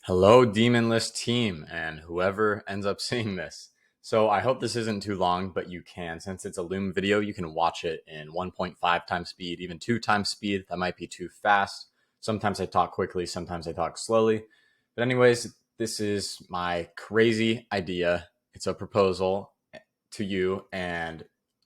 Hello, Demonless team, and whoever ends up seeing this. So I hope this isn't too long, but you can. Since it's a Loom video, you can watch it in 1.5 times speed, even 2 times speed. That might be too fast. Sometimes I talk quickly, sometimes I talk slowly. But anyways, this is my crazy idea. It's a proposal to you, and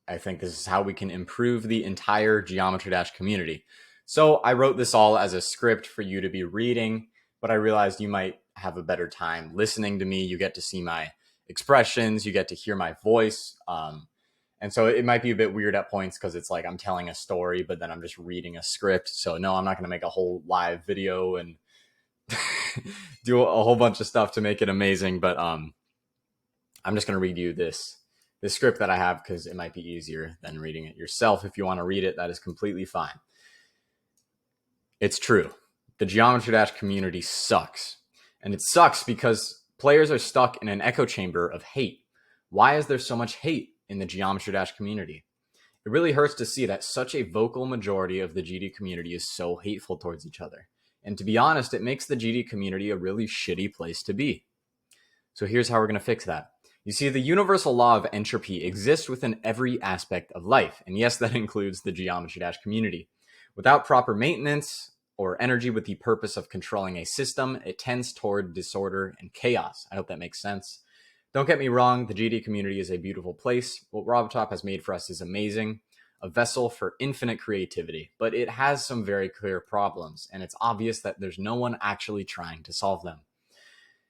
I think this is how we can improve the entire Geometry Dash community. So I wrote this all as a script for you to be reading, but I realized you might have a better time listening to me. You get to see my expressions, you get to hear my voice. And so it might be a bit weird at points because it's like I'm telling a story, but then I'm just reading a script. So no, I'm not going to make a whole live video and do a whole bunch of stuff to make it amazing. But I'm just going to read you this script that I have because it might be easier than reading it yourself. If you want to read it, that is completely fine. It's true. The Geometry Dash community sucks. And it sucks because players are stuck in an echo chamber of hate. Why is there so much hate in the Geometry Dash community? It really hurts to see that such a vocal majority of the GD community is so hateful towards each other. And to be honest, it makes the GD community a really shitty place to be. So here's how we're going to fix that. You see, the universal law of entropy exists within every aspect of life. And yes, that includes the Geometry Dash community. Without proper maintenance or energy with the purpose of controlling a system, it tends toward disorder and chaos. I hope that makes sense. Don't get me wrong, the GD community is a beautiful place. What Robotop has made for us is amazing, a vessel for infinite creativity, but it has some very clear problems, and it's obvious that there's no one actually trying to solve them.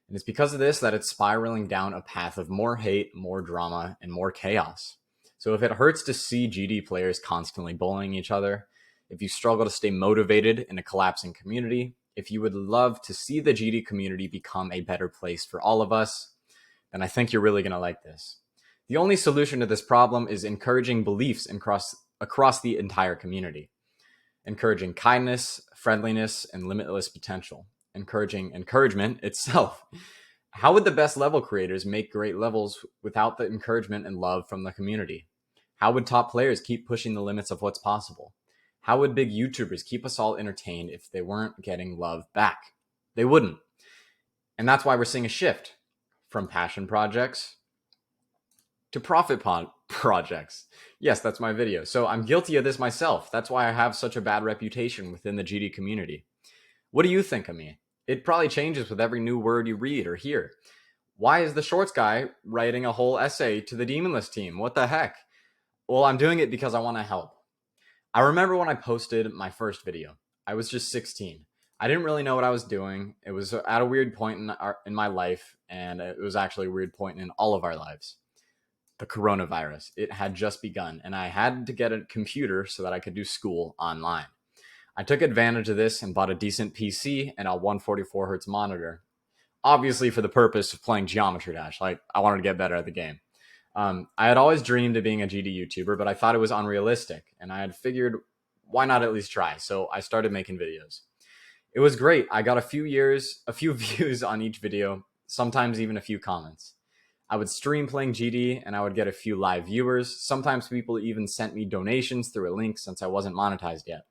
And it's because of this that it's spiraling down a path of more hate, more drama, and more chaos. So if it hurts to see GD players constantly bullying each other, if you struggle to stay motivated in a collapsing community, if you would love to see the GD community become a better place for all of us, then I think you're really going to like this. The only solution to this problem is encouraging beliefs across the entire community. Encouraging kindness, friendliness, and limitless potential. Encouraging encouragement itself. How would the best level creators make great levels without the encouragement and love from the community? How would top players keep pushing the limits of what's possible? How would big YouTubers keep us all entertained if they weren't getting love back? They wouldn't. And that's why we're seeing a shift from passion projects to profit projects. Yes, that's my video. So I'm guilty of this myself. That's why I have such a bad reputation within the GD community. What do you think of me? It probably changes with every new word you read or hear. Why is the shorts guy writing a whole essay to the Demonless team? What the heck? Well, I'm doing it because I want to help. I remember when I posted my first video. I was just 16. I didn't really know what I was doing. It was at a weird point in my life, and it was actually a weird point in all of our lives. The coronavirus. It had just begun, and I had to get a computer so that I could do school online. I took advantage of this and bought a decent PC and a 144 hertz monitor, obviously for the purpose of playing Geometry Dash. Like, I wanted to get better at the game. I had always dreamed of being a GD YouTuber, but I thought it was unrealistic, and I had figured, why not at least try? So I started making videos. It was great. I got a few views on each video, sometimes even a few comments. I would stream playing GD, and I would get a few live viewers. Sometimes people even sent me donations through a link since I wasn't monetized yet.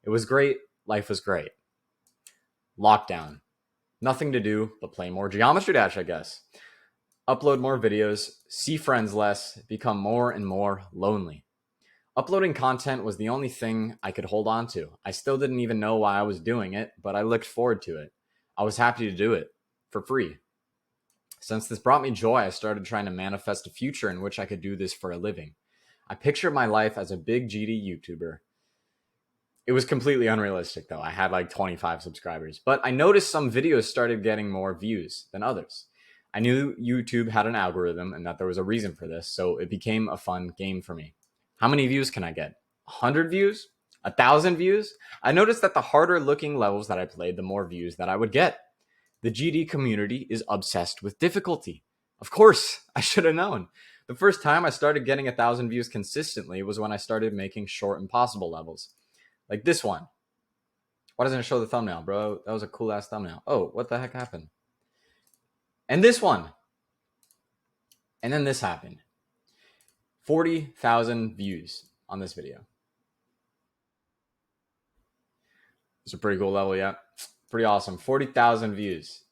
It was great. Life was great. Lockdown. Nothing to do but play more Geometry Dash, I guess. Upload more videos, see friends less, become more and more lonely. Uploading content was the only thing I could hold on to. I still didn't even know why I was doing it, but I looked forward to it. I was happy to do it for free. Since this brought me joy, I started trying to manifest a future in which I could do this for a living. I pictured my life as a big GD YouTuber. It was completely unrealistic, though. I had like 25 subscribers, but I noticed some videos started getting more views than others. I knew YouTube had an algorithm and that there was a reason for this, so it became a fun game for me. How many views can I get? 100 views? 1,000 views? I noticed that the harder looking levels that I played, the more views that I would get. The GD community is obsessed with difficulty. Of course, I should have known. The first time I started getting 1,000 views consistently was when I started making short impossible levels. Like this one. Why doesn't it show the thumbnail, bro? That was a cool ass thumbnail. Oh, what the heck happened? And this one. And then this happened. 40,000 views on this video. It's a pretty cool level, yeah. Pretty awesome. 40,000 views.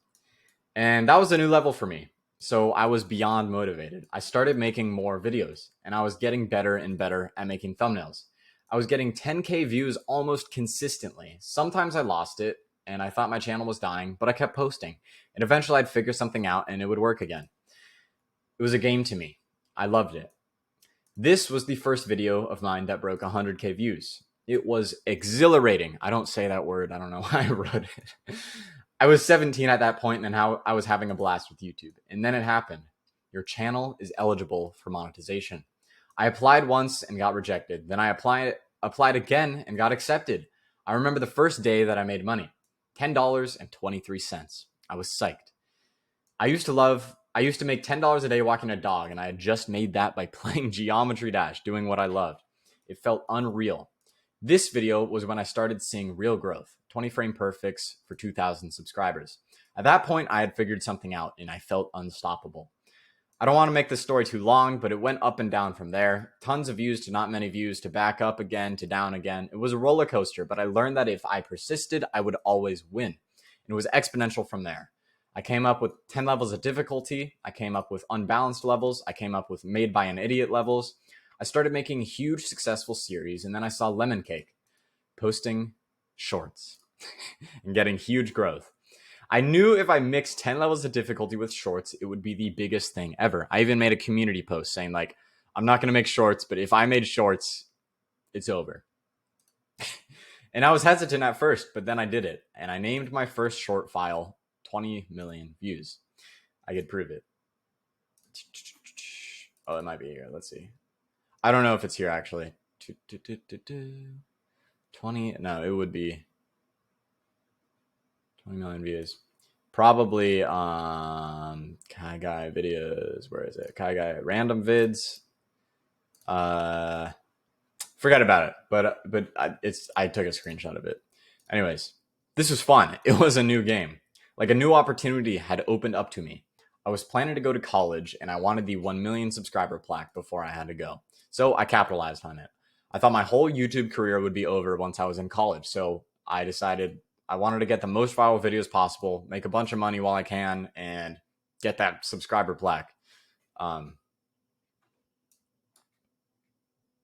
And that was a new level for me. So I was beyond motivated. I started making more videos and I was getting better and better at making thumbnails. I was getting 10K views almost consistently. Sometimes I lost it and I thought my channel was dying, but I kept posting. And eventually I'd figure something out and it would work again. It was a game to me. I loved it. This was the first video of mine that broke 100K views. It was exhilarating. I don't say that word. I don't know why I wrote it. I was 17 at that point and how I was having a blast with YouTube. And then it happened. Your channel is eligible for monetization. I applied once and got rejected. Then I applied again and got accepted. I remember the first day that I made money, $10.23. I was psyched. I used to make $10 a day walking a dog, and I had just made that by playing Geometry Dash, doing what I loved. It felt unreal. This video was when I started seeing real growth, 20 frame perfects for 2,000 subscribers. At that point, I had figured something out and I felt unstoppable. I don't want to make this story too long, but it went up and down from there. Tons of views to not many views to back up again to down again. It was a roller coaster, but I learned that if I persisted, I would always win. And it was exponential from there. I came up with 10 levels of difficulty. I came up with unbalanced levels. I came up with made by an idiot levels. I started making huge successful series, and then I saw Lemon Cake posting shorts and getting huge growth. I knew if I mixed 10 levels of difficulty with shorts, it would be the biggest thing ever. I even made a community post saying like, I'm not going to make shorts, but if I made shorts, it's over. And I was hesitant at first, but then I did it. And I named my first short file 20 million views. I could prove it. Oh, it might be here. Let's see. I don't know if it's here actually. 20. No, it would be 20 million views. Probably KaiGuy videos. Where is it? KaiGuy random vids. Forget about it. But I took a screenshot of it. Anyways, this was fun. It was a new game. Like a new opportunity had opened up to me. I was planning to go to college and I wanted the 1 million subscriber plaque before I had to go. So I capitalized on it. I thought my whole YouTube career would be over once I was in college. So I decided I wanted to get the most viral videos possible, make a bunch of money while I can, and get that subscriber plaque. That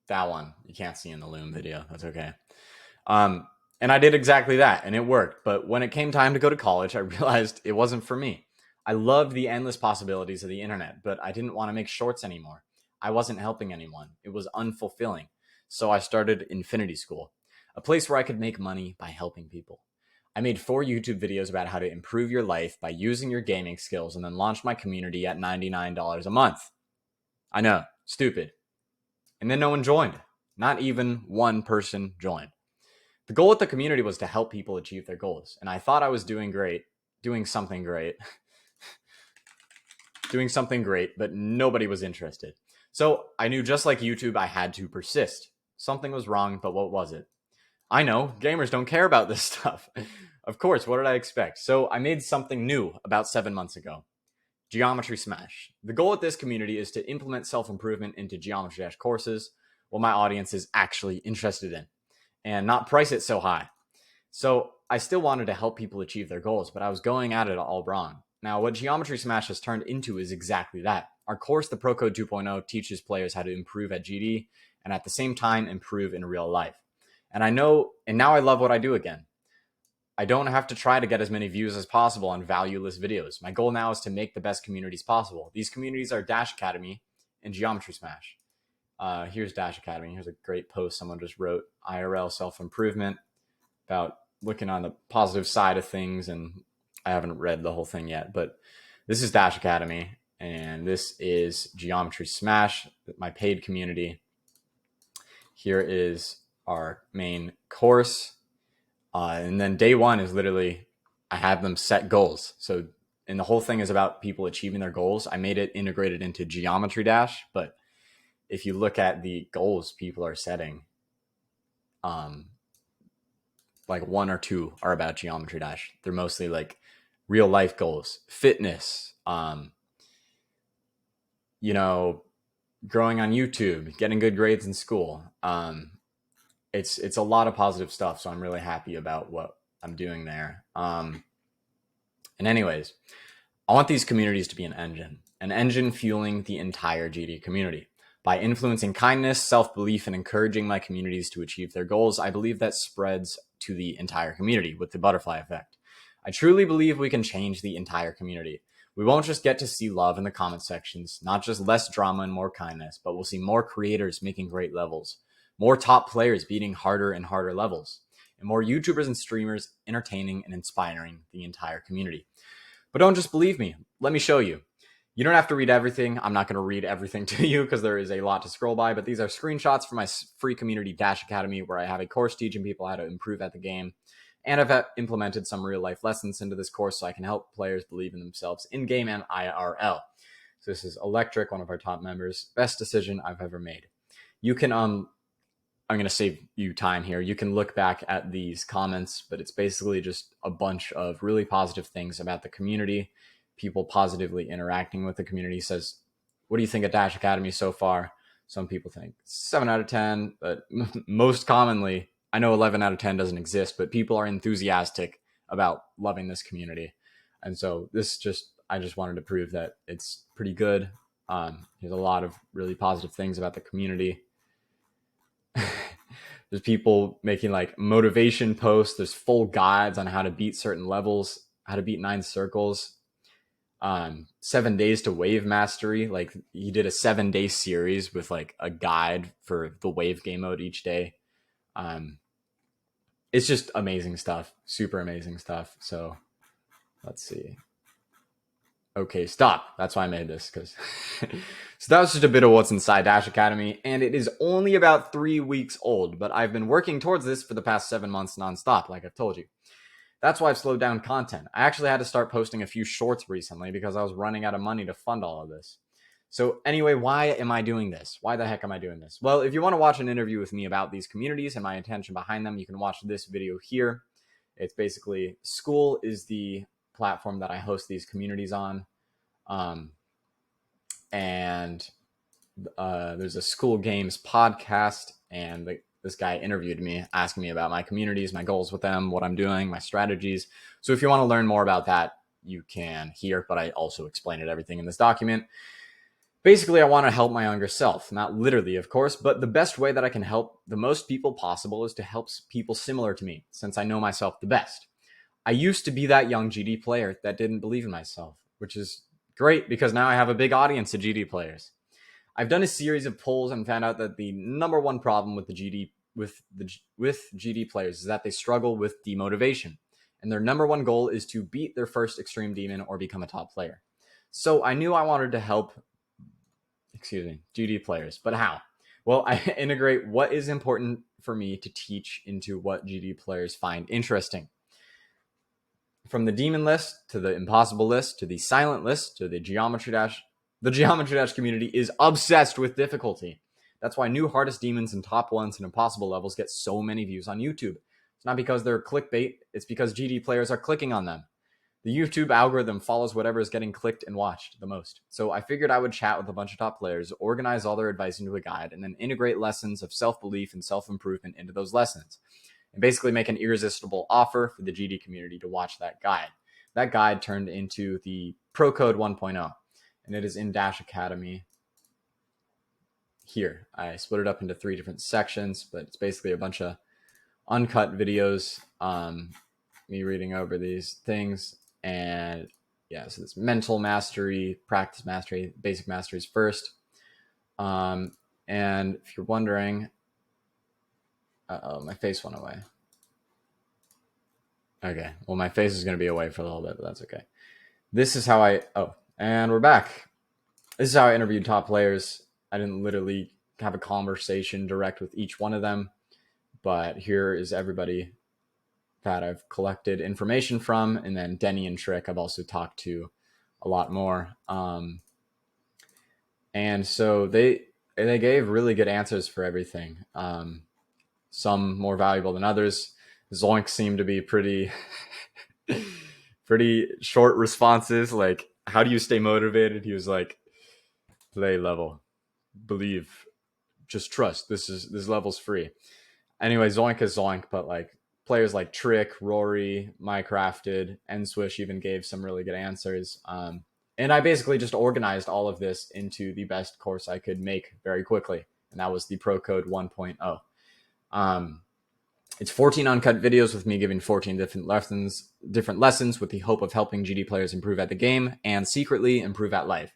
one you can't see in the Loom video. That's okay. And I did exactly that, and it worked. But when it came time to go to college, I realized it wasn't for me. I loved the endless possibilities of the internet, but I didn't want to make shorts anymore. I wasn't helping anyone. It was unfulfilling. So I started Infinity School, a place where I could make money by helping people. I made 4 YouTube videos about how to improve your life by using your gaming skills and then launched my community at $99 a month. I know, stupid. And then no one joined. Not even one person joined. The goal with the community was to help people achieve their goals. And I thought I was doing something great, but nobody was interested. So I knew just like YouTube, I had to persist. Something was wrong, but what was it? I know, gamers don't care about this stuff. Of course, what did I expect? So I made something new about 7 months ago. Geometry Smash. The goal with this community is to implement self-improvement into Geometry Dash courses, what my audience is actually interested in, and not price it so high. So I still wanted to help people achieve their goals, but I was going at it all wrong. Now, what Geometry Smash has turned into is exactly that. Our course, the Pro Code 2.0, teaches players how to improve at GD and at the same time improve in real life. And now I love what I do again. I don't have to try to get as many views as possible on valueless videos. My goal now is to make the best communities possible. These communities are Dash Academy and Geometry Smash. Here's Dash Academy. Here's a great post someone just wrote, IRL self-improvement, about looking on the positive side of things. And I haven't read the whole thing yet, but this is Dash Academy. And this is Geometry Smash, my paid community. Here is our main course. And then day one is literally, I have them set goals. So, and the whole thing is about people achieving their goals. I made it integrated into Geometry Dash, but if you look at the goals people are setting, like 1 or 2 are about Geometry Dash. They're mostly like real life goals, fitness, growing on YouTube, getting good grades in school. It's a lot of positive stuff. So I'm really happy about what I'm doing there. And anyways, I want these communities to be an engine fueling the entire GD community. By influencing kindness, self-belief, and encouraging my communities to achieve their goals, I believe that spreads to the entire community with the butterfly effect. I truly believe we can change the entire community. We won't just get to see love in the comment sections, not just less drama and more kindness, but we'll see more creators making great levels, more top players beating harder and harder levels, and more YouTubers and streamers entertaining and inspiring the entire community. But don't just believe me. Let me show you. You don't have to read everything. I'm not going to read everything to you because there is a lot to scroll by, but these are screenshots from my free community Dash Academy where I have a course teaching people how to improve at the game. And I've implemented some real life lessons into this course so I can help players believe in themselves in game and IRL. So this is Electric, one of our top members. Best decision I've ever made. You can, I'm going to save you time here. You can look back at these comments, but it's basically just a bunch of really positive things about the community, people positively interacting with the community. Says, what do you think of Dash Academy so far? Some people think 7 out of 10, but most commonly, I know 11 out of 10 doesn't exist, but people are enthusiastic about loving this community. And so I just wanted to prove that it's pretty good. There's a lot of really positive things about the community. There's people making like motivation posts. There's full guides on how to beat certain levels, how to beat 9 circles. 7 days to wave mastery. Like he did a 7-day series with like a guide for the wave game mode each day. It's just amazing stuff. Super amazing stuff. So let's see. Okay, stop. That's why I made this. So that was just a bit of what's inside Dash Academy, and it is only about 3 weeks old, but I've been working towards this for the past 7 months nonstop, like I've told you. That's why I've slowed down content. I actually had to start posting a few shorts recently because I was running out of money to fund all of this. So anyway, why am I doing this? Why the heck am I doing this? Well, if you want to watch an interview with me about these communities and my intention behind them, you can watch this video here. It's basically, School is the platform that I host these communities on. And there's a School Games podcast, and this guy interviewed me, asking me about my communities, my goals with them, what I'm doing, my strategies. So if you want to learn more about that, you can hear, but I also explain it everything in this document. Basically, I want to help my younger self, not literally, of course, but the best way that I can help the most people possible is to help people similar to me, since I know myself the best. I used to be that young GD player that didn't believe in myself, which is great because now I have a big audience of GD players. I've done a series of polls and found out that the number one problem with GD players is that they struggle with demotivation, and their number one goal is to beat their first extreme demon or become a top player. So I knew I wanted to help GD players, but how? Well, I integrate what is important for me to teach into what GD players find interesting. From the demon list to the impossible list to the silent list to the Geometry Dash. The Geometry Dash community is obsessed with difficulty. That's why new hardest demons and top ones and impossible levels get so many views on YouTube. It's not because they're clickbait, it's because GD players are clicking on them. The YouTube algorithm follows whatever is getting clicked and watched the most. So I figured I would chat with a bunch of top players, organize all their advice into a guide, and then integrate lessons of self-belief and self-improvement into those lessons. And basically make an irresistible offer for the GD community to watch that guide. That guide turned into the Pro Code 1.0, and it is in Dash Academy here. I split it up into 3 different sections, but it's basically a bunch of uncut videos, me reading over these things. And yeah, so this mental mastery, practice mastery, basic masteries first. And if you're wondering, my face went away. Okay, well, my face is going to be away for a little bit, but that's okay. This is how and we're back. This is how I interviewed top players. I didn't literally have a conversation direct with each one of them, but here is everybody that I've collected information from, and then Denny and Trick I've also talked to a lot more. And so they gave really good answers for everything. Some more valuable than others. Zoink seemed to be pretty short responses. Like, how do you stay motivated? He was like, play level, believe, just trust. This level's free. Anyway, Zoink is Zoink, but like players like Trick, Rory, Minecrafted, and Swish even gave some really good answers. And I basically just organized all of this into the best course I could make very quickly, and that was the Pro Code 1.0. It's 14 uncut videos with me giving 14 different lessons with the hope of helping GD players improve at the game and secretly improve at life.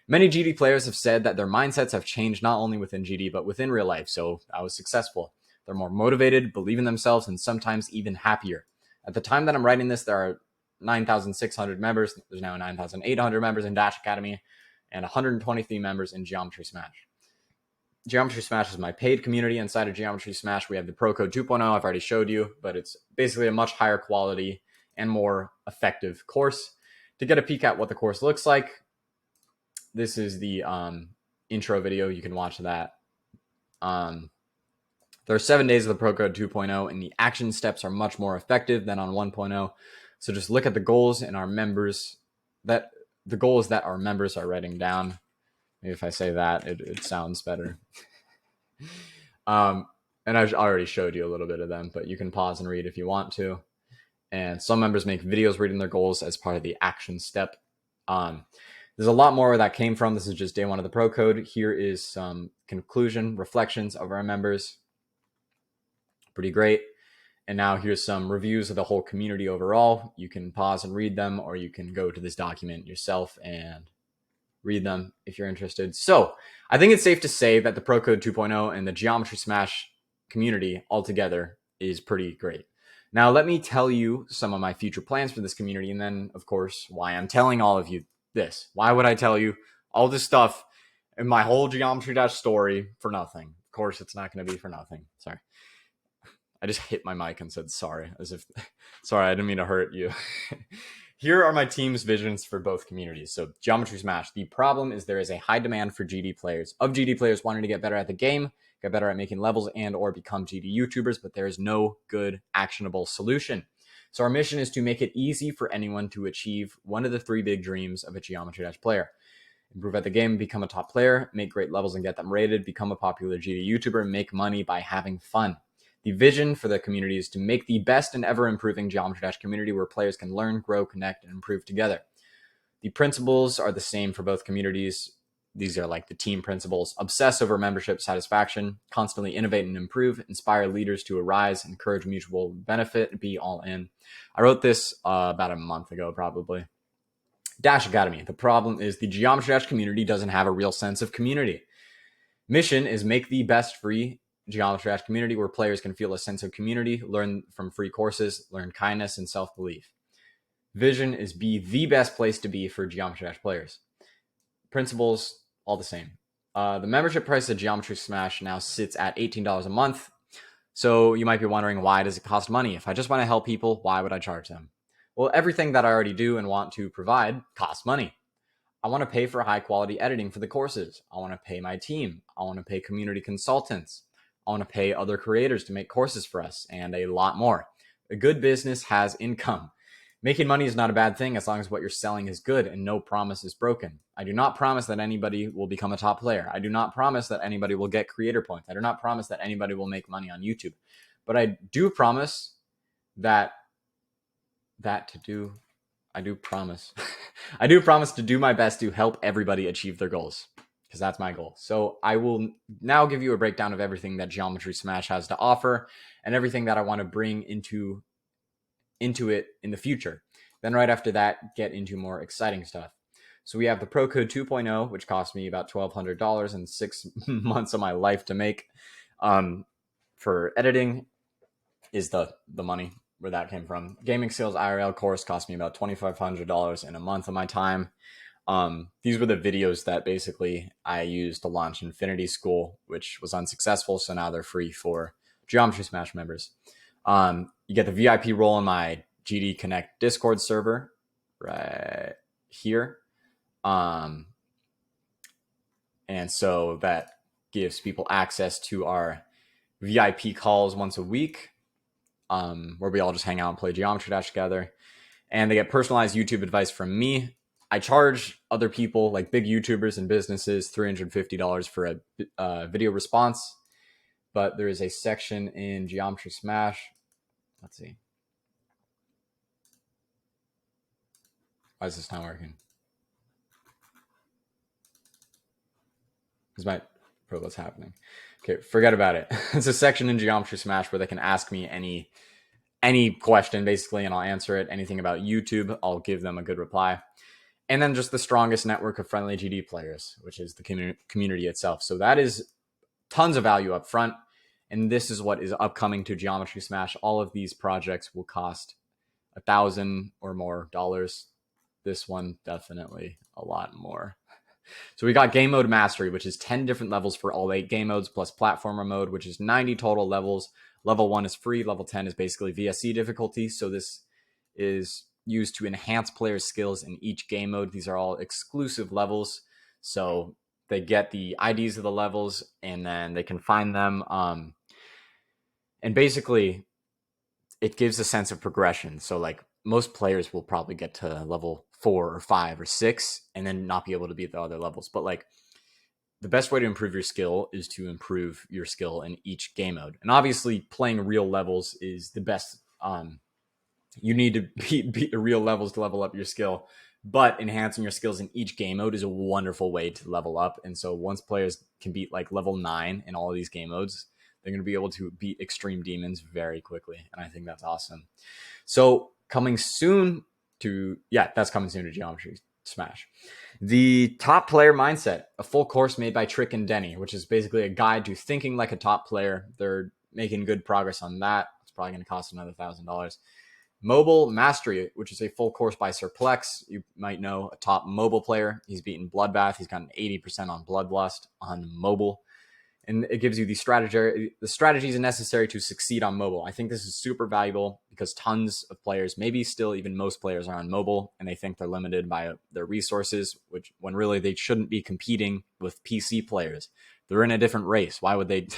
Many GD players have said that their mindsets have changed not only within GD but within real life, so I was successful. They're more motivated, believe in themselves, and sometimes even happier. At the time that I'm writing this, there are 9,600 members. There's now 9,800 members in Dash Academy and 123 members in Geometry Smash. Geometry Smash is my paid community. Inside of Geometry Smash, we have the Pro Code 2.0 I've already showed you, but it's basically a much higher quality and more effective course. To get a peek at what the course looks like, this is the intro video. You can watch that. There are 7 days of the Pro Code 2.0, and the action steps are much more effective than on 1.0. So just look at the goals and our members, that the goals that our members are writing down. Maybe if I say that, it sounds better. And I already showed you a little bit of them, but you can pause and read if you want to. And some members make videos reading their goals as part of the action step. There's a lot more where that came from. This is just day one of the Pro Code. Here is some conclusion, reflections of our members. Pretty great. And now here's some reviews of the whole community overall. You can pause and read them, or you can go to this document yourself and read them if you're interested. So I think it's safe to say that the Pro Code 2.0 and the Geometry Smash community altogether is pretty great. Now, let me tell you some of my future plans for this community, and then, of course, why I'm telling all of you this. Why would I tell you all this stuff in my whole Geometry Dash story for nothing? Of course, it's not going to be for nothing. Sorry. I just hit my mic and said sorry, as if, sorry, I didn't mean to hurt you. Here are my team's visions for both communities. So Geometry Smash, the problem is there is a high demand for GD players, wanting to get better at the game, get better at making levels, and or become GD YouTubers, but there is no good actionable solution. So our mission is to make it easy for anyone to achieve one of the 3 big dreams of a Geometry Dash player. Improve at the game, become a top player, make great levels and get them rated, become a popular GD YouTuber, and make money by having fun. The vision for the community is to make the best and ever improving Geometry Dash community where players can learn, grow, connect, and improve together. The principles are the same for both communities. These are like the team principles: obsess over membership satisfaction, constantly innovate and improve, inspire leaders to arise, encourage mutual benefit, be all in. I wrote this about a month ago, probably. Dash Academy. The problem is the Geometry Dash community doesn't have a real sense of community. Mission is make the best free Geometry Dash community where players can feel a sense of community, learn from free courses, learn kindness and self-belief. Vision is be the best place to be for Geometry Dash players. Principles, all the same. The membership price of Geometry Smash now sits at $18 a month. So you might be wondering, why does it cost money? If I just want to help people, why would I charge them? Well, everything that I already do and want to provide costs money. I want to pay for high quality editing for the courses. I want to pay my team. I want to pay community consultants. I want to pay other creators to make courses for us, and a lot more. A good business has income. Making money is not a bad thing as long as what you're selling is good and no promise is broken. I do not promise that anybody will become a top player. I do not promise that anybody will get creator points. I do not promise that anybody will make money on YouTube. But I do promise I do promise to do my best to help everybody achieve their goals, because that's my goal. So I will now give you a breakdown of everything that Geometry Smash has to offer and everything that I want to bring into it in the future. Then right after that, get into more exciting stuff. So we have the Pro Code 2.0, which cost me about $1,200 and 6 months of my life to make. For editing is the money where that came from. Gaming Skills IRL course cost me about $2,500 in a month of my time. These were the videos that basically I used to launch Infinity School, which was unsuccessful. So now they're free for Geometry Smash members. You get the VIP role in my GD Connect Discord server right here. And so that gives people access to our VIP calls once a week, where we all just hang out and play Geometry Dash together. And they get personalized YouTube advice from me. I charge other people, like big YouTubers and businesses, $350 for a video response. But there is a section in Geometry Smash. Let's see. Why is this not working? Bro, what's happening? Okay, forget about it. It's a section in Geometry Smash where they can ask me any question basically, and I'll answer it. Anything about YouTube, I'll give them a good reply. And then just the strongest network of friendly GD players, which is the community itself. So that is tons of value up front. And this is what is upcoming to Geometry Smash. All of these projects will cost $1,000 or more dollars. This one definitely a lot more. So we got Game Mode Mastery, which is 10 different levels for all 8 game modes, plus Platformer Mode, which is 90 total levels. Level 1 is free. Level 10 is basically VSC difficulty. So this is used to enhance players' skills in each game mode. These are all exclusive levels. So they get the IDs of the levels, and then they can find them. And basically, it gives a sense of progression. So like most players will probably get to level 4 or 5 or 6 and then not be able to beat the other levels. But like the best way to improve your skill is to improve your skill in each game mode. And obviously playing real levels is the best. You need to beat the real levels to level up your skill, but enhancing your skills in each game mode is a wonderful way to level up. And so once players can beat like level 9 in all of these game modes, they're going to be able to beat extreme demons very quickly. And I think that's awesome. So coming soon to Geometry Smash. The top player mindset, a full course made by Trick and Denny, which is basically a guide to thinking like a top player. They're making good progress on that. It's probably going to cost another $1,000. Mobile Mastery, which is a full course by Sirplex. You might know a top mobile player. He's beaten Bloodbath. He's gotten 80% on Bloodlust on mobile. And it gives you the strategies necessary to succeed on mobile. I think this is super valuable because tons of players, maybe still even most players, are on mobile and they think they're limited by their resources, which when really they shouldn't be competing with PC players. They're in a different race. Why would they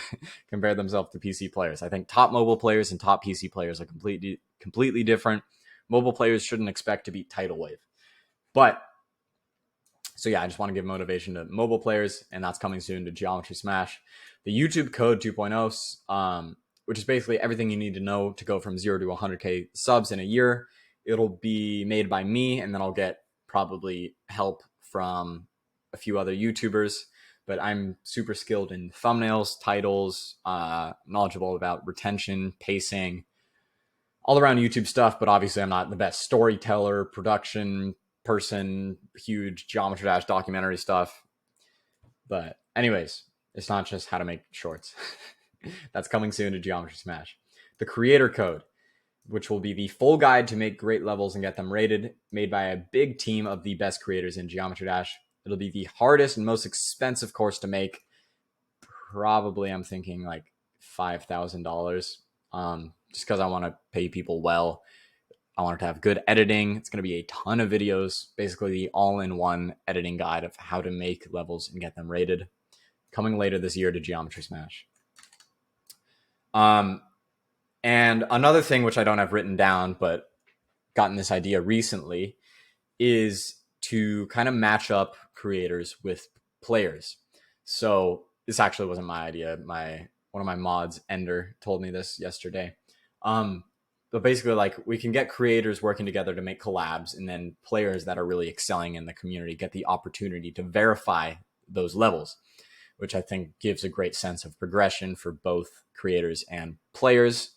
compare themselves to PC players? I think top mobile players and top PC players are completely different. Mobile players shouldn't expect to beat Tidal Wave. But so yeah, I just want to give motivation to mobile players, and that's coming soon to Geometry Smash. The YouTube Code 2.0, which is basically everything you need to know to go from 0 to 100K subs in a year. It'll be made by me, and then I'll get probably help from a few other YouTubers. But I'm super skilled in thumbnails, titles, knowledgeable about retention, pacing, all around YouTube stuff. But obviously, I'm not the best storyteller, production person, huge Geometry Dash documentary stuff. But anyways, it's not just how to make shorts. That's coming soon to Geometry Smash. The Creator Code, which will be the full guide to make great levels and get them rated, made by a big team of the best creators in Geometry Dash. It'll be the hardest and most expensive course to make. Probably, I'm thinking like $5,000, just because I want to pay people well. I want it to have good editing. It's going to be a ton of videos, basically the all-in-one editing guide of how to make levels and get them rated. Coming later this year to Geometry Smash. And another thing which I don't have written down, but gotten this idea recently, is to kind of match up creators with players. So this actually wasn't my idea. One of my mods, Ender, told me this yesterday. But basically, like, we can get creators working together to make collabs, and then players that are really excelling in the community get the opportunity to verify those levels, which I think gives a great sense of progression for both creators and players.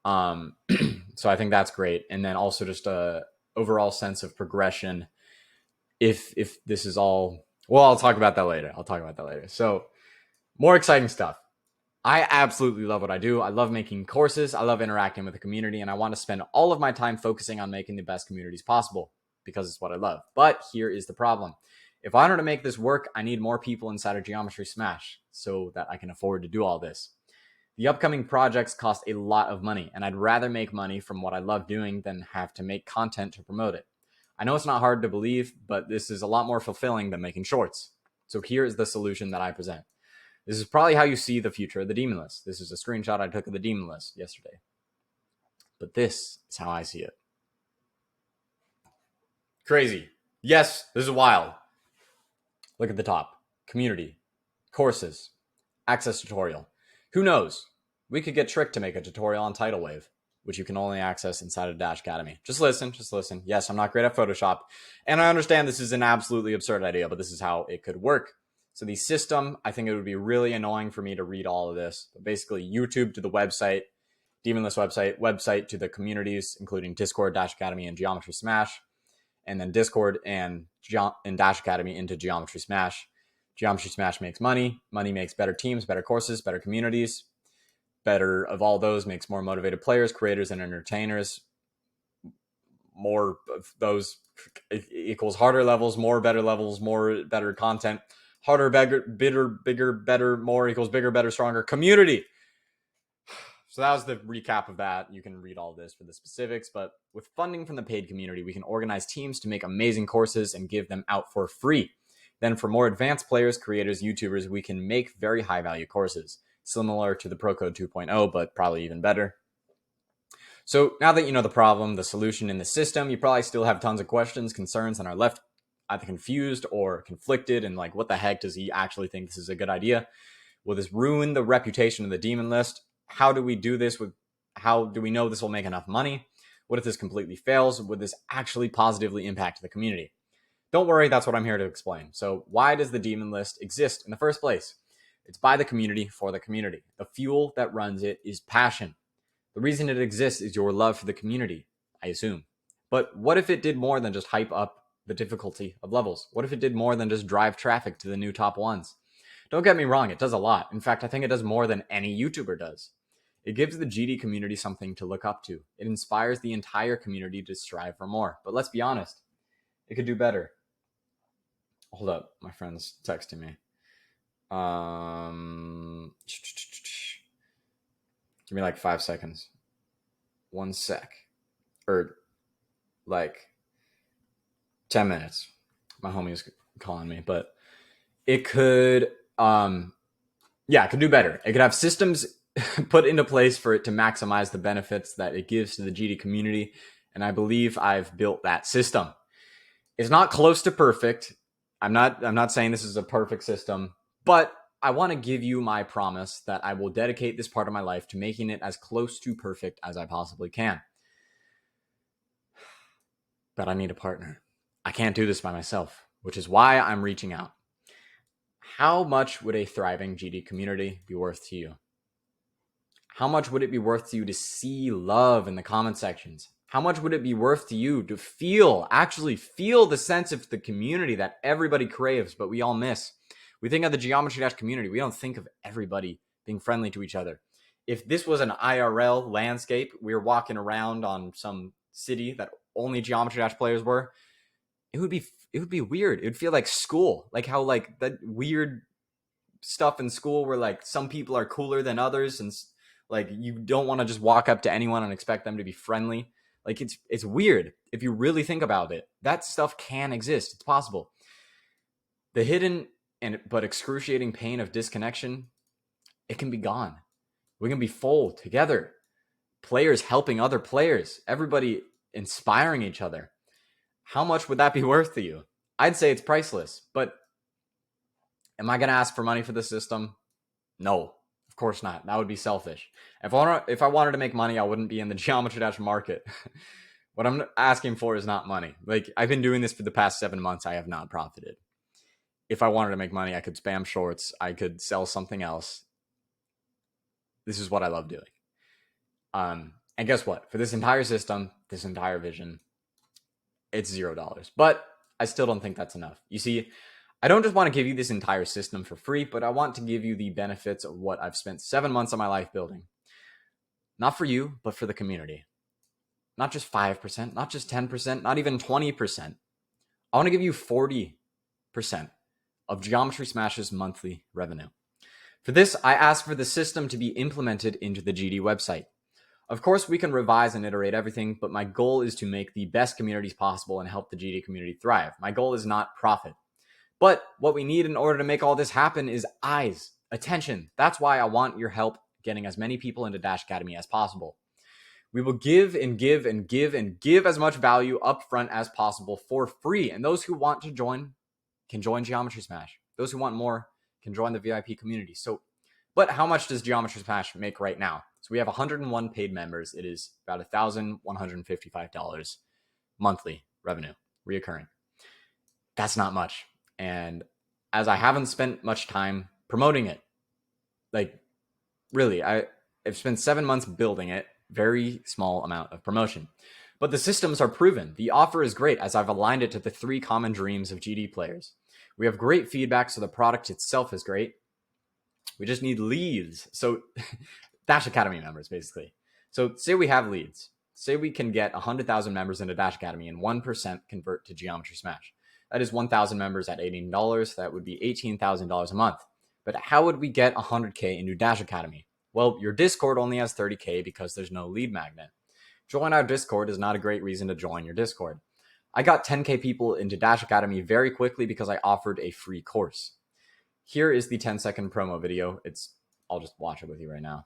So I think that's great. And then also just a overall sense of progression. If this is all, well, I'll talk about that later. So more exciting stuff. I absolutely love what I do. I love making courses. I love interacting with the community, and I want to spend all of my time focusing on making the best communities possible because it's what I love. But here is the problem. If I wanted to make this work, I need more people inside of Geometry Smash so that I can afford to do all this. The upcoming projects cost a lot of money, and I'd rather make money from what I love doing than have to make content to promote it. I know it's not hard to believe, but this is a lot more fulfilling than making shorts. So here is the solution that I present. This is probably how you see the future of the Demon List. This is a screenshot I took of the Demon List yesterday. But this is how I see it. Crazy. Yes, this is wild. Look at the top. Community. Courses. Access tutorial. Who knows? We could get Trick to make a tutorial on Tidal Wave. which you can only access inside of Dash Academy. Just listen. Yes, I'm not great at Photoshop, and I understand this is an absolutely absurd idea, but this is how it could work. So the system, I think it would be really annoying for me to read all of this, but basically YouTube to the website, Demonless website to the communities, including Discord, Dash Academy, and Geometry Smash, and then Discord and Dash Academy into Geometry Smash. Geometry Smash makes money. Money makes better teams, better courses, better communities. Better of all those makes more motivated players, creators, and entertainers. More of those equals harder levels, more better content. Harder, bigger, better, more equals bigger, better, stronger community. So that was the recap of that. You can read all this for the specifics, but with funding from the paid community, we can organize teams to make amazing courses and give them out for free. Then for more advanced players, creators, YouTubers, we can make very high value courses, similar to the Pro Code 2.0, but probably even better. So now that you know the problem, the solution in the system, you probably still have tons of questions, concerns, and are left either confused or conflicted and like, what the heck, does he actually think this is a good idea? Will this ruin the reputation of the Demon List? How do we do this? How do we know this will make enough money? What if this completely fails? Would this actually positively impact the community? Don't worry, that's what I'm here to explain. So why does the Demon List exist in the first place? It's by the community for the community. The fuel that runs it is passion. The reason it exists is your love for the community, I assume. But what if it did more than just hype up the difficulty of levels? What if it did more than just drive traffic to the new top ones? Don't get me wrong, it does a lot. In fact, I think it does more than any YouTuber does. It gives the GD community something to look up to. It inspires the entire community to strive for more. But let's be honest, it could do better. Hold up, my friend's texting me. Give me like 5 seconds. 1 sec. Or like 10 minutes. My homie is calling me, but it could, it could do better. It could have systems put into place for it to maximize the benefits that it gives to the GD community. And I believe I've built that system. It's not close to perfect. I'm not saying this is a perfect system, but I want to give you my promise that I will dedicate this part of my life to making it as close to perfect as I possibly can. But I need a partner. I can't do this by myself, which is why I'm reaching out. How much would a thriving GD community be worth to you? How much would it be worth to you to see love in the comment sections? How much would it be worth to you to actually feel the sense of the community that everybody craves, but we all miss? We think of the Geometry Dash community. We don't think of everybody being friendly to each other. If this was an IRL landscape, we were walking around on some city that only Geometry Dash players were, it would be weird. It would feel like school, like how like that weird stuff in school where like some people are cooler than others, and like you don't want to just walk up to anyone and expect them to be friendly. Like it's weird. If you really think about it, that stuff can exist. It's possible. The hidden but excruciating pain of disconnection, it can be gone. We can be full together. Players helping other players. Everybody inspiring each other. How much would that be worth to you? I'd say it's priceless, but am I going to ask for money for the system? No, of course not. That would be selfish. If I wanted to make money, I wouldn't be in the Geometry Dash market. What I'm asking for is not money. Like, I've been doing this for the past 7 months. I have not profited. If I wanted to make money, I could spam shorts. I could sell something else. This is what I love doing. And guess what? For this entire system, this entire vision, it's $0. But I still don't think that's enough. You see, I don't just want to give you this entire system for free, but I want to give you the benefits of what I've spent 7 months of my life building. Not for you, but for the community. Not just 5%, not just 10%, not even 20%. I want to give you 40% of Geometry Smash's monthly revenue. For this, I asked for the system to be implemented into the GD website. Of course, we can revise and iterate everything, but my goal is to make the best communities possible and help the GD community thrive. My goal is not profit. But what we need in order to make all this happen is eyes, attention. That's why I want your help getting as many people into Dash Academy as possible. We will give and give and give and give as much value upfront as possible for free. And those who want to join can join Geometry Smash. Those who want more can join the VIP community. But how much does Geometry Smash make right now? So we have 101 paid members. It is about $1,155 monthly revenue, reoccurring. That's not much. And as I haven't spent much time promoting it, like really, I've spent 7 months building it, very small amount of promotion. But the systems are proven. The offer is great as I've aligned it to the 3 common dreams of GD players. We have great feedback, so the product itself is great. We just need leads. So Dash Academy members, basically. So say we have leads. Say we can get 100,000 members into Dash Academy and 1% convert to Geometry Smash. That is 1,000 members at $18. That would be $18,000 a month. But how would we get 100K into Dash Academy? Well, your Discord only has 30K because there's no lead magnet. Join our Discord is not a great reason to join your Discord. I got 10K people into Dash Academy very quickly because I offered a free course. Here is the 10-second promo video. I'll just watch it with you right now.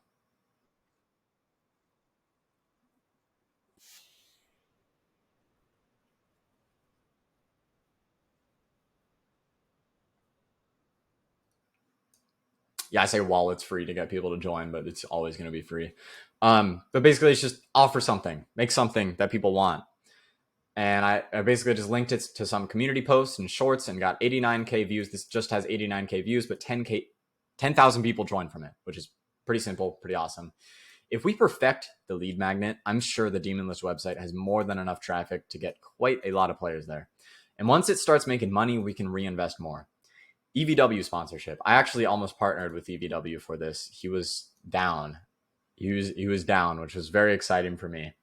Yeah, I say while it's free to get people to join, but it's always going to be free. But basically, it's just offer something, make something that people want. And I basically just linked it to some community posts and shorts and got 89K views. This just has 89K views, but 10,000 people joined from it, which is pretty simple, pretty awesome. If we perfect the lead magnet, I'm sure the Demon List website has more than enough traffic to get quite a lot of players there. And once it starts making money, we can reinvest more. EVW sponsorship. I actually almost partnered with EVW for this. He was down. He was down, which was very exciting for me.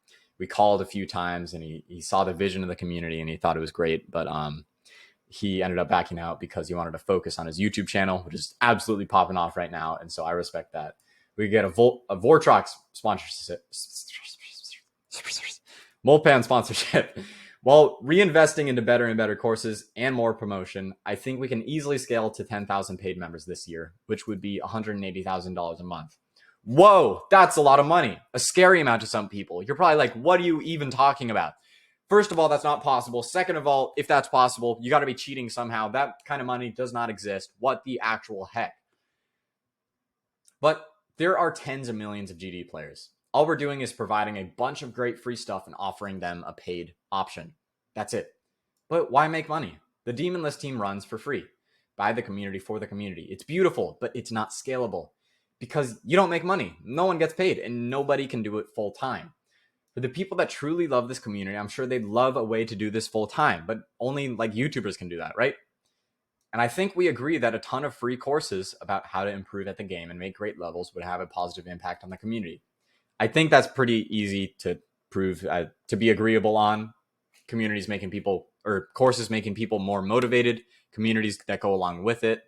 We called a few times and he saw the vision of the community and he thought it was great, but he ended up backing out because he wanted to focus on his YouTube channel, which is absolutely popping off right now. And so I respect that. We get a Vortrox sponsorship, Molpan sponsorship. While reinvesting into better and better courses and more promotion, I think we can easily scale to 10,000 paid members this year, which would be $180,000 a month. Whoa, that's a lot of money. A scary amount to some people. You're probably like, what are you even talking about? First of all, that's not possible. Second of all, if that's possible, you got to be cheating somehow. That kind of money does not exist. What the actual heck? But there are tens of millions of GD players. All we're doing is providing a bunch of great free stuff and offering them a paid option. That's it. But why make money? The Demon List team runs for free. By the community, for the community. It's beautiful, but it's not scalable. Because you don't make money. No one gets paid, and nobody can do it full time. For the people that truly love this community, I'm sure they'd love a way to do this full time, but only like YouTubers can do that, right? And I think we agree that a ton of free courses about how to improve at the game and make great levels would have a positive impact on the community. I think that's pretty easy to prove, to be agreeable on. Communities making people, or courses making people more motivated, communities that go along with it,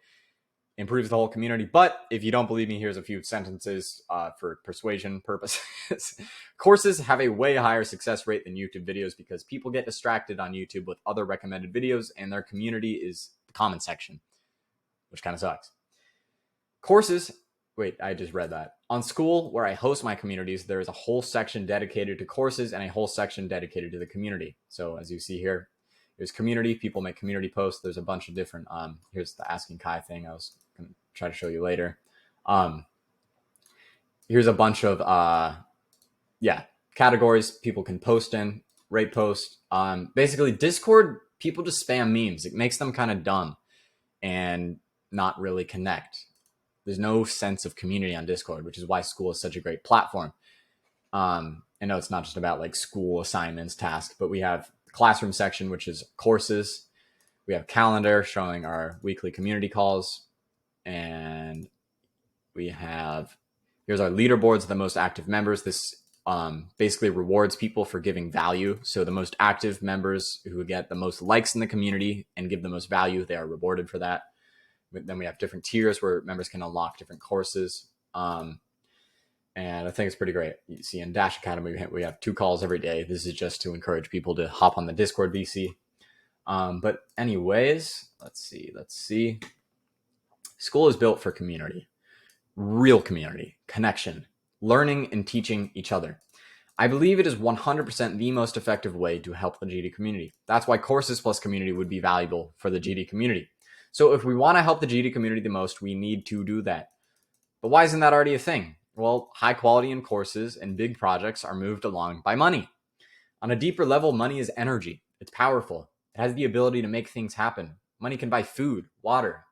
improves the whole community. But if you don't believe me, here's a few sentences for persuasion purposes. Courses have a way higher success rate than YouTube videos because people get distracted on YouTube with other recommended videos and their community is the comment section, which kind of sucks. Courses, wait, I just read that. On School, where I host my communities, there is a whole section dedicated to courses and a whole section dedicated to the community. So as you see here, there's community, people make community posts. There's a bunch of different, here's the Asking Kai thing I was going to try to show you later. Here's a bunch of, categories people can post in, rate post. Basically, Discord, people just spam memes. It makes them kind of dumb and not really connect. There's no sense of community on Discord, which is why School is such a great platform. I know it's not just about like school assignments, tasks, but we have classroom section, which is courses. We have calendar showing our weekly community calls. And we have, here's our leaderboards of the most active members. This basically rewards people for giving value. So the most active members who get the most likes in the community and give the most value, they are rewarded for that. Then we have different tiers where members can unlock different courses. And I think it's pretty great. You see in Dash Academy, we have 2 calls every day. This is just to encourage people to hop on the Discord VC. But anyways, let's see. School is built for community, real community, connection, learning and teaching each other. I believe it is 100% the most effective way to help the GD community. That's why courses plus community would be valuable for the GD community. So if we want to help the GD community the most, we need to do that. But why isn't that already a thing? Well, high quality in courses and big projects are moved along by money. On a deeper level, money is energy. It's powerful. It has the ability to make things happen. Money can buy food, water.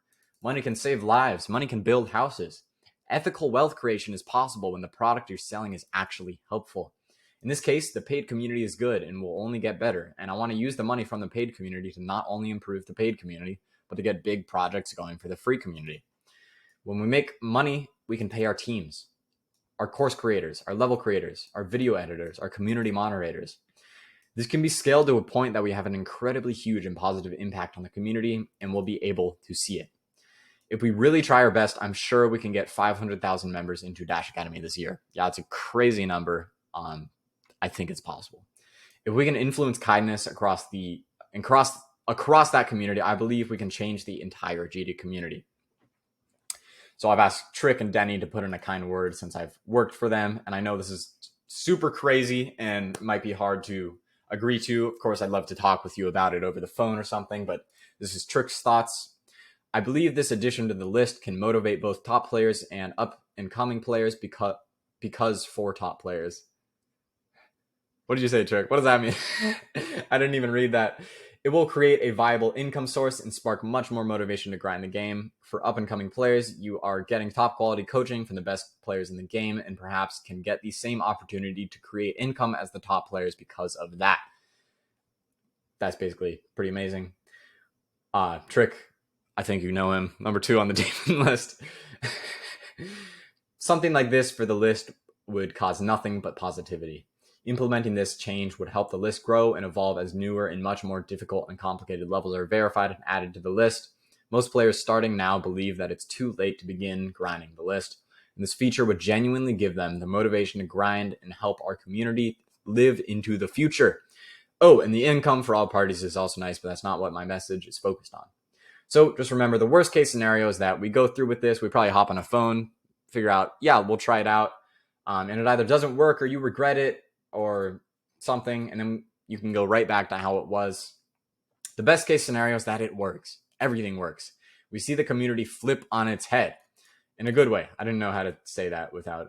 Money can save lives. Money can build houses. Ethical wealth creation is possible when the product you're selling is actually helpful. In this case, the paid community is good and will only get better. And I want to use the money from the paid community to not only improve the paid community, but to get big projects going for the free community. When we make money, we can pay our teams, our course creators, our level creators, our video editors, our community moderators. This can be scaled to a point that we have an incredibly huge and positive impact on the community, and we'll be able to see it. If we really try our best, I'm sure we can get 500,000 members into Dash Academy this year. Yeah, it's a crazy number. I think it's possible. If we can influence kindness across that community, I believe we can change the entire GD community. So I've asked Trick and Denny to put in a kind word since I've worked for them, and I know this is super crazy and might be hard to agree to. Of course, I'd love to talk with you about it over the phone or something, but this is Trick's thoughts. I believe this addition to the list can motivate both top players and up-and-coming players because for top players. What did you say, Trick? What does that mean? I didn't even read that. It will create a viable income source and spark much more motivation to grind the game. For up-and-coming players, you are getting top-quality coaching from the best players in the game and perhaps can get the same opportunity to create income as the top players because of that. That's basically pretty amazing. Trick, I think you know him. Number 2 on the demon list. Something like this for the list would cause nothing but positivity. Implementing this change would help the list grow and evolve as newer and much more difficult and complicated levels are verified and added to the list. Most players starting now believe that it's too late to begin grinding the list, and this feature would genuinely give them the motivation to grind and help our community live into the future. Oh, and the income for all parties is also nice, but that's not what my message is focused on. So just remember, the worst case scenario is that we go through with this, we probably hop on a phone, figure out, yeah, we'll try it out, and it either doesn't work or you regret it, or something, and then you can go right back to how it was. The best case scenario is that it works. Everything works. We see the community flip on its head in a good way. I didn't know how to say that without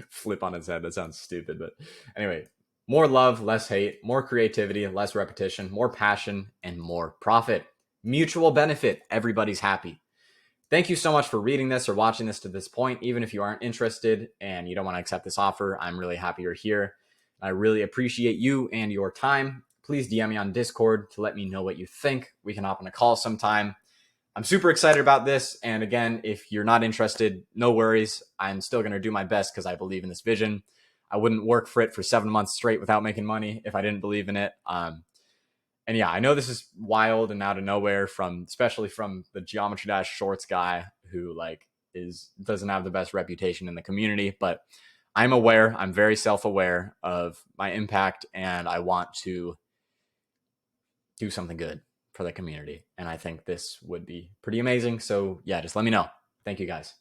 flip on its head. That sounds stupid, but anyway, more love, less hate, more creativity, less repetition, more passion, and more profit. Mutual benefit. Everybody's happy. Thank you so much for reading this or watching this to this point. Even if you aren't interested and you don't want to accept this offer, I'm really happy you're here. I really appreciate you and your time. Please DM me on Discord to let me know what you think. We can hop on a call sometime. I'm super excited about this. And again, if you're not interested, no worries. I'm still going to do my best because I believe in this vision. I wouldn't work for it for 7 months straight without making money if I didn't believe in it. And yeah, I know this is wild and out of nowhere especially from the Geometry Dash Shorts guy who doesn't have the best reputation in the community, but I'm aware, I'm very self-aware of my impact, and I want to do something good for the community. And I think this would be pretty amazing. So yeah, just let me know. Thank you guys.